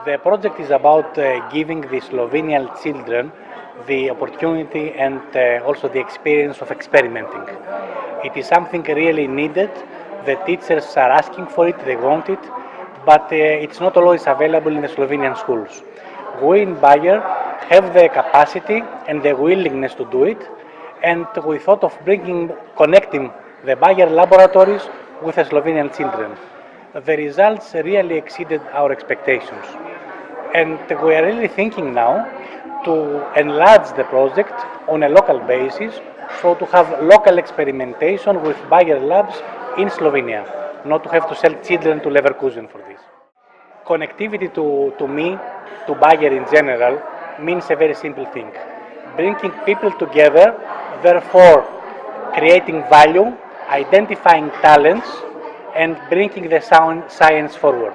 The project is about giving the Slovenian children the opportunity and also the experience of experimenting. It is something really needed. The teachers are asking for it, they want it, but it's not always available in the Slovenian schools. We in Bayer have the capacity and the willingness to do it, and we thought of connecting the Bayer laboratories with the Slovenian children. The results really exceeded our expectations. And we are really thinking now to enlarge the project on a local basis, so to have local experimentation with Bayer labs in Slovenia, not to have to sell children to Leverkusen for this. Connectivity to me, to Bayer in general, means a very simple thing. Bringing people together, therefore creating value, identifying talents, and bringing the science forward.